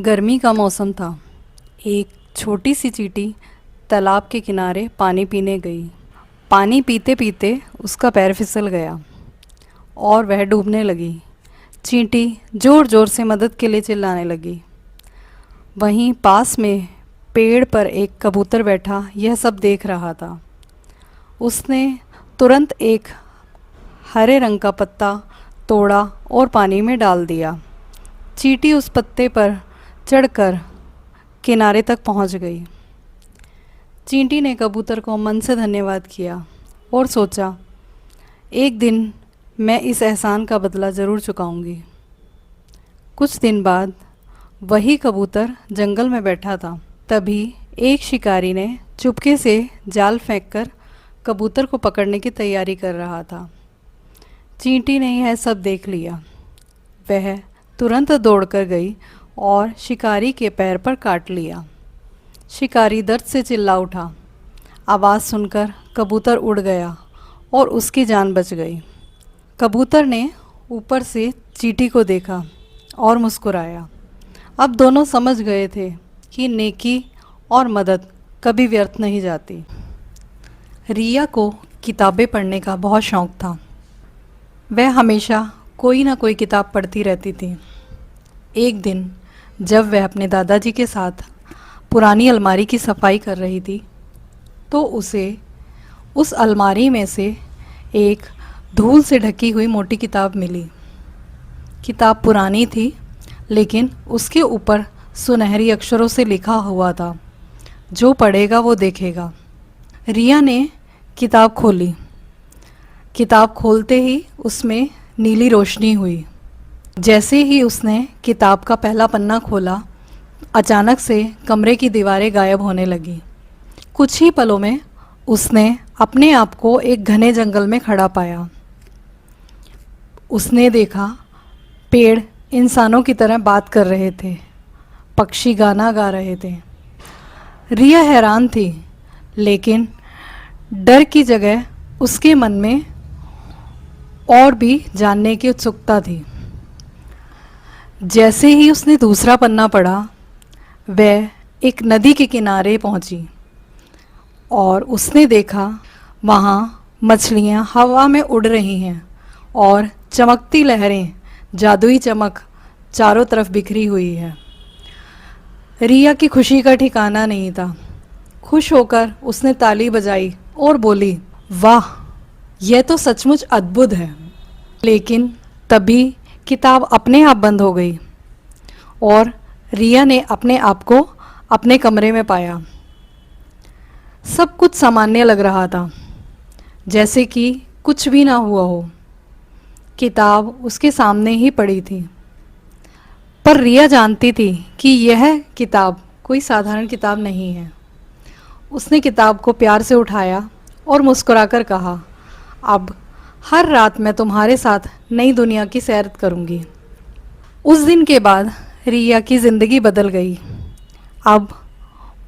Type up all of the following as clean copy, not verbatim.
गर्मी का मौसम था। एक छोटी सी चींटी तालाब के किनारे पानी पीने गई। पानी पीते पीते उसका पैर फिसल गया और वह डूबने लगी। चींटी ज़ोर ज़ोर से मदद के लिए चिल्लाने लगी। वहीं पास में पेड़ पर एक कबूतर बैठा यह सब देख रहा था। उसने तुरंत एक हरे रंग का पत्ता तोड़ा और पानी में डाल दिया। चींटी उस पत्ते पर चढ़कर किनारे तक पहुंच गई। चींटी ने कबूतर को मन से धन्यवाद किया और सोचा, एक दिन मैं इस एहसान का बदला ज़रूर चुकाऊंगी। कुछ दिन बाद वही कबूतर जंगल में बैठा था। तभी एक शिकारी ने चुपके से जाल फेंककर कबूतर को पकड़ने की तैयारी कर रहा था। चींटी ने यह सब देख लिया। वह तुरंत दौड़कर गई और शिकारी के पैर पर काट लिया। शिकारी दर्द से चिल्ला उठा। आवाज़ सुनकर कबूतर उड़ गया और उसकी जान बच गई। कबूतर ने ऊपर से चींटी को देखा और मुस्कुराया। अब दोनों समझ गए थे कि नेकी और मदद कभी व्यर्थ नहीं जाती। रिया को किताबें पढ़ने का बहुत शौक़ था। वह हमेशा कोई ना कोई किताब पढ़ती रहती थी। एक दिन जब वह अपने दादाजी के साथ पुरानी अलमारी की सफाई कर रही थी तो उसे उस अलमारी में से एक धूल से ढकी हुई मोटी किताब मिली। किताब पुरानी थी लेकिन उसके ऊपर सुनहरी अक्षरों से लिखा हुआ था, जो पढ़ेगा वो देखेगा। रिया ने किताब खोली। किताब खोलते ही उसमें नीली रोशनी हुई। जैसे ही उसने किताब का पहला पन्ना खोला, अचानक से कमरे की दीवारें गायब होने लगी। कुछ ही पलों में उसने अपने आप को एक घने जंगल में खड़ा पाया। उसने देखा पेड़ इंसानों की तरह बात कर रहे थे, पक्षी गाना गा रहे थे। रिया हैरान थी, लेकिन डर की जगह उसके मन में और भी जानने की उत्सुकता थी। जैसे ही उसने दूसरा पन्ना पढ़ा, वह एक नदी के किनारे पहुंची और उसने देखा वहाँ मछलियाँ हवा में उड़ रही हैं और चमकती लहरें, जादुई चमक चारों तरफ बिखरी हुई है। रिया की खुशी का ठिकाना नहीं था। खुश होकर उसने ताली बजाई और बोली, वाह, यह तो सचमुच अद्भुत है। लेकिन तभी किताब अपने आप बंद हो गई और रिया ने अपने आप को अपने कमरे में पाया। सब कुछ सामान्य लग रहा था, जैसे कि कुछ भी ना हुआ हो। किताब उसके सामने ही पड़ी थी, पर रिया जानती थी कि यह किताब कोई साधारण किताब नहीं है। उसने किताब को प्यार से उठाया और मुस्कुराकर कहा, अब हर रात मैं तुम्हारे साथ नई दुनिया की सैर करूंगी। उस दिन के बाद रिया की ज़िंदगी बदल गई। अब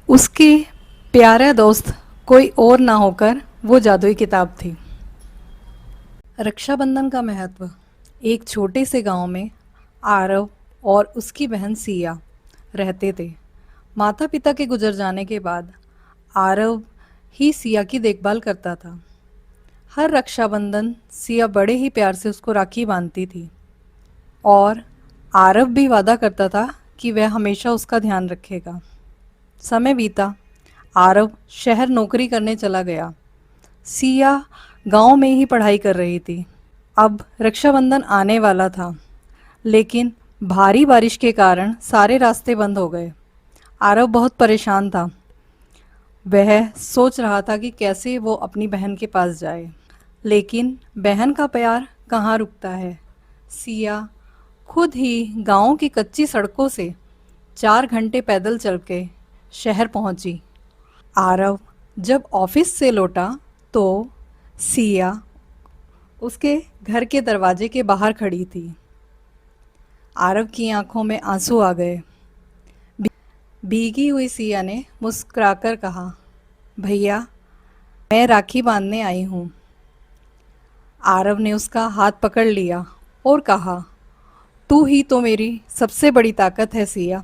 उसके प्यारा दोस्त कोई और ना होकर वो जादुई किताब थी। रक्षाबंधन का महत्व। एक छोटे से गांव में आरव और उसकी बहन सिया रहते थे। माता पिता के गुजर जाने के बाद आरव ही सिया की देखभाल करता था। हर रक्षाबंधन सिया बड़े ही प्यार से उसको राखी बांधती थी और आरव भी वादा करता था कि वह हमेशा उसका ध्यान रखेगा। समय बीता, आरव शहर नौकरी करने चला गया। सिया गांव में ही पढ़ाई कर रही थी। अब रक्षाबंधन आने वाला था, लेकिन भारी बारिश के कारण सारे रास्ते बंद हो गए। आरव बहुत परेशान था। वह सोच रहा था कि कैसे वो अपनी बहन के पास जाए, लेकिन बहन का प्यार कहाँ रुकता है। सिया खुद ही गांव की कच्ची सड़कों से 4 घंटे पैदल चल के शहर पहुंची। आरव जब ऑफिस से लौटा तो सिया उसके घर के दरवाजे के बाहर खड़ी थी। आरव की आंखों में आंसू आ गए। भीगी हुई सिया ने मुस्कुराकर कहा, भैया, मैं राखी बांधने आई हूँ। आरव ने उसका हाथ पकड़ लिया और कहा, तू ही तो मेरी सबसे बड़ी ताकत है सिया।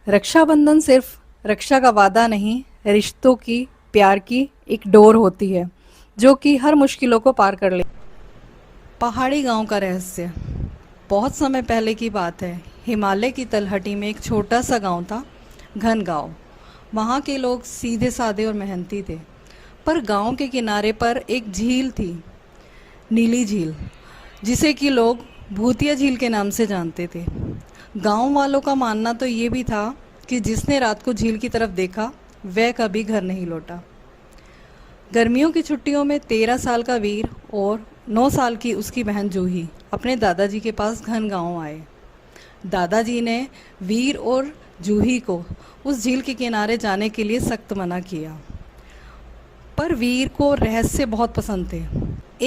रक्षाबंधन सिर्फ रक्षा का वादा नहीं, रिश्तों की, प्यार की एक डोर होती है जो कि हर मुश्किलों को पार कर ले। पहाड़ी गांव का रहस्य। बहुत समय पहले की बात है। हिमालय की तलहटी में एक छोटा सा गांव था, घन गांव। वहाँ के लोग सीधे साधे और मेहनती थे। पर गांव के किनारे पर एक झील थी, नीली झील, जिसे कि लोग भूतिया झील के नाम से जानते थे। गांव वालों का मानना तो ये भी था कि जिसने रात को झील की तरफ देखा वह कभी घर नहीं लौटा। गर्मियों की छुट्टियों में 13 साल का वीर और 9 साल की उसकी बहन जूही अपने दादाजी के पास घन गांव आए। दादाजी ने वीर और जूही को उस झील के किनारे जाने के लिए सख्त मना किया, पर वीर को रहस्य बहुत पसंद थे।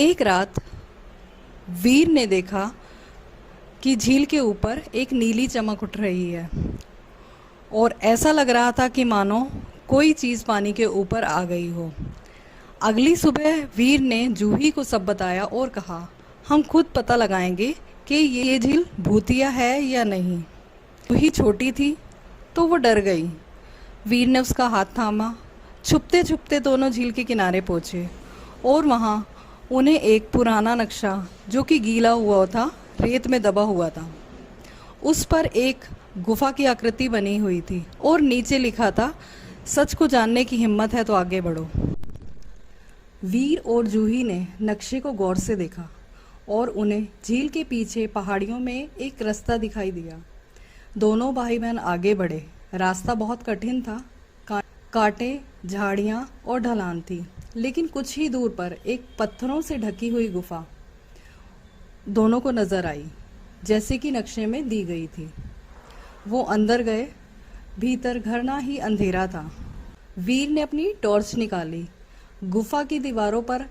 एक रात वीर ने देखा कि झील के ऊपर एक नीली चमक उठ रही है और ऐसा लग रहा था कि मानो कोई चीज़ पानी के ऊपर आ गई हो। अगली सुबह वीर ने जूही को सब बताया और कहा, हम खुद पता लगाएंगे कि ये झील भूतिया है या नहीं। जूही छोटी थी तो वो डर गई। वीर ने उसका हाथ थामा। छुपते छुपते दोनों झील के किनारे पहुँचे और वहाँ उन्हें एक पुराना नक्शा, जो कि गीला हुआ था, रेत में दबा हुआ था, उस पर एक गुफा की आकृति बनी हुई थी और नीचे लिखा था, सच को जानने की हिम्मत है तो आगे बढ़ो। वीर और जूही ने नक्शे को गौर से देखा और उन्हें झील के पीछे पहाड़ियों में एक रास्ता दिखाई दिया। दोनों भाई बहन आगे बढ़े। रास्ता बहुत कठिन था, कांटे, झाड़ियाँ और ढलान थी, लेकिन कुछ ही दूर पर एक पत्थरों से ढकी हुई गुफा दोनों को नजर आई, जैसे कि नक्शे में दी गई थी। वो अंदर गए। भीतर घना ही अंधेरा था। वीर ने अपनी टॉर्च निकाली। गुफा की दीवारों पर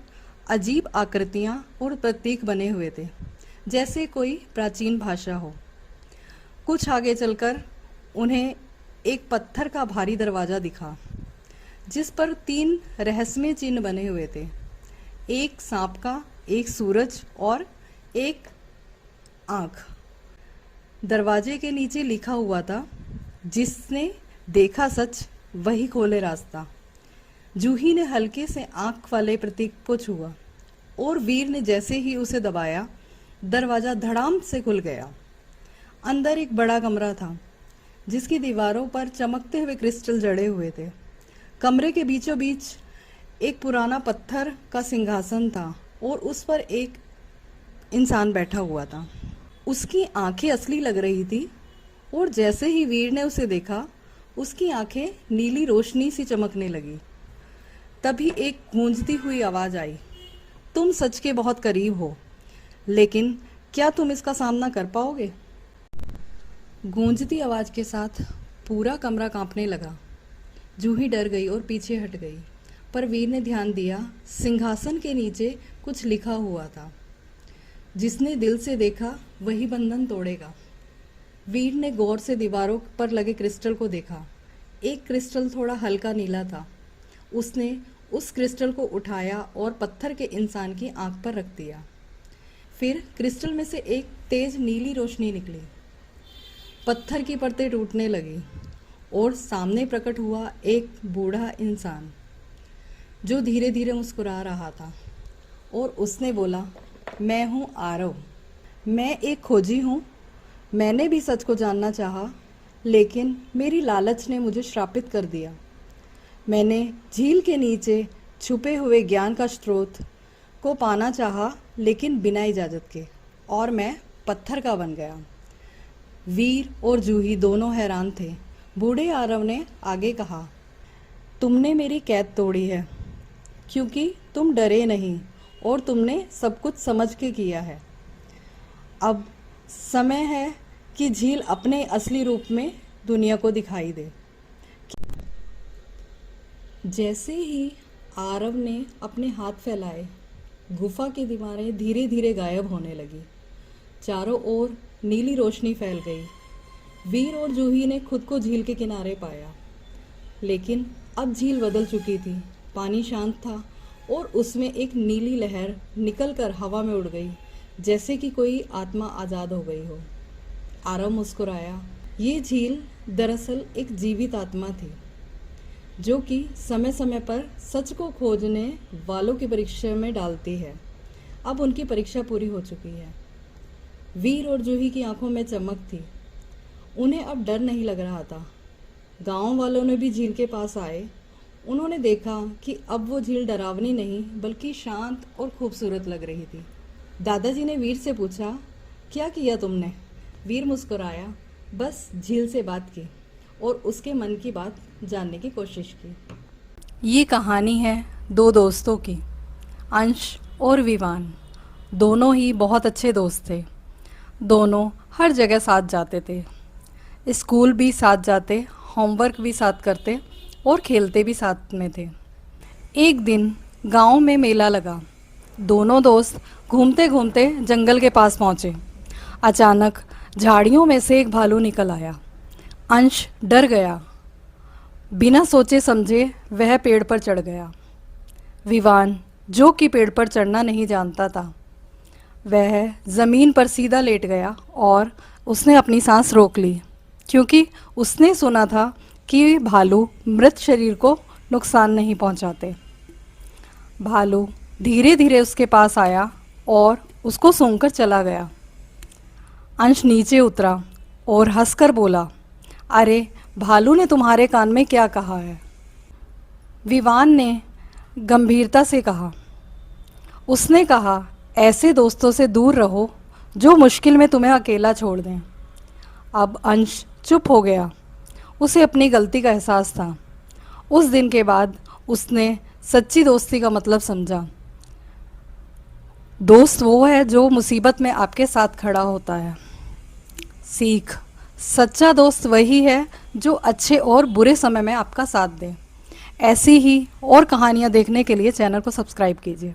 अजीब आकृतियां और प्रतीक बने हुए थे, जैसे कोई प्राचीन भाषा हो। कुछ आगे चलकर उन्हें एक पत्थर का भारी दरवाज़ा दिखा, जिस पर 3 रहस्यमय चिन्ह बने हुए थे, एक सांप का, एक सूरज और एक आँख। दरवाजे के नीचे लिखा हुआ था, जिसने देखा सच वही खोले रास्ता। जूही ने हल्के से आँख वाले प्रतीक को छुआ और वीर ने जैसे ही उसे दबाया, दरवाज़ा धड़ाम से खुल गया। अंदर एक बड़ा कमरा था, जिसकी दीवारों पर चमकते हुए क्रिस्टल जड़े हुए थे। कमरे के बीचों बीच एक पुराना पत्थर का सिंहासन था और उस पर एक इंसान बैठा हुआ था। उसकी आंखें असली लग रही थी और जैसे ही वीर ने उसे देखा, उसकी आंखें नीली रोशनी सी चमकने लगी। तभी एक गूंजती हुई आवाज़ आई, तुम सच के बहुत करीब हो, लेकिन क्या तुम इसका सामना कर पाओगे? गूंजती आवाज़ के साथ पूरा कमरा कांपने लगा। जूही डर गई और पीछे हट गई, पर वीर ने ध्यान दिया, सिंहासन के नीचे कुछ लिखा हुआ था, जिसने दिल से देखा वही बंधन तोड़ेगा। वीर ने गौर से दीवारों पर लगे क्रिस्टल को देखा। एक क्रिस्टल थोड़ा हल्का नीला था। उसने उस क्रिस्टल को उठाया और पत्थर के इंसान की आंख पर रख दिया। फिर क्रिस्टल में से एक तेज नीली रोशनी निकली। पत्थर की परतें टूटने लगी और सामने प्रकट हुआ एक बूढ़ा इंसान, जो धीरे धीरे मुस्कुरा रहा था और उसने बोला, मैं हूँ आरव। मैं एक खोजी हूँ। मैंने भी सच को जानना चाहा, लेकिन मेरी लालच ने मुझे श्रापित कर दिया। मैंने झील के नीचे छुपे हुए ज्ञान का स्रोत को पाना चाहा, लेकिन बिना इजाज़त के, और मैं पत्थर का बन गया। वीर और जूही दोनों हैरान थे। बूढ़े आरव ने आगे कहा, तुमने मेरी कैद तोड़ी है, क्योंकि तुम डरे नहीं और तुमने सब कुछ समझ के किया है। अब समय है कि झील अपने असली रूप में दुनिया को दिखाई दे। जैसे ही आरव ने अपने हाथ फैलाए, गुफा की दीवारें धीरे धीरे गायब होने लगी। चारों ओर नीली रोशनी फैल गई। वीर और जूही ने खुद को झील के किनारे पाया, लेकिन अब झील बदल चुकी थी। पानी शांत था और उसमें एक नीली लहर निकलकर हवा में उड़ गई, जैसे कि कोई आत्मा आज़ाद हो गई हो। आरव मुस्कुराया। ये झील दरअसल एक जीवित आत्मा थी जो कि समय समय पर सच को खोजने वालों की परीक्षा में डालती है। अब उनकी परीक्षा पूरी हो चुकी है। वीर और जूही की आंखों में चमक थी। उन्हें अब डर नहीं लग रहा था। गांव वालों ने भी झील के पास आए। उन्होंने देखा कि अब वो झील डरावनी नहीं बल्कि शांत और खूबसूरत लग रही थी। दादाजी ने वीर से पूछा, क्या किया तुमने? वीर मुस्कुराया, बस झील से बात की और उसके मन की बात जानने की कोशिश की। ये कहानी है दो दोस्तों की, अंश और विवान। दोनों ही बहुत अच्छे दोस्त थे। दोनों हर जगह साथ जाते थे, स्कूल भी साथ जाते, होमवर्क भी साथ करते और खेलते भी साथ में थे। एक दिन गांव में मेला लगा। दोनों दोस्त घूमते घूमते जंगल के पास पहुँचे। अचानक झाड़ियों में से एक भालू निकल आया। अंश डर गया। बिना सोचे समझे वह पेड़ पर चढ़ गया। विवान, जो कि पेड़ पर चढ़ना नहीं जानता था, वह ज़मीन पर सीधा लेट गया और उसने अपनी सांस रोक ली, क्योंकि उसने सुना था कि भालू मृत शरीर को नुकसान नहीं पहुंचाते। भालू धीरे धीरे उसके पास आया और उसको सूंघकर चला गया। अंश नीचे उतरा और हंसकर बोला, अरे भालू ने तुम्हारे कान में क्या कहा है? विवान ने गंभीरता से कहा। उसने कहा, ऐसे दोस्तों से दूर रहो जो मुश्किल में तुम्हें अकेला छोड़ दें। अब अंश चुप हो गया। उसे अपनी गलती का एहसास था। उस दिन के बाद उसने सच्ची दोस्ती का मतलब समझा। दोस्त वो है जो मुसीबत में आपके साथ खड़ा होता है। सीख, सच्चा दोस्त वही है जो अच्छे और बुरे समय में आपका साथ दे। ऐसी ही और कहानियाँ देखने के लिए चैनल को सब्सक्राइब कीजिए।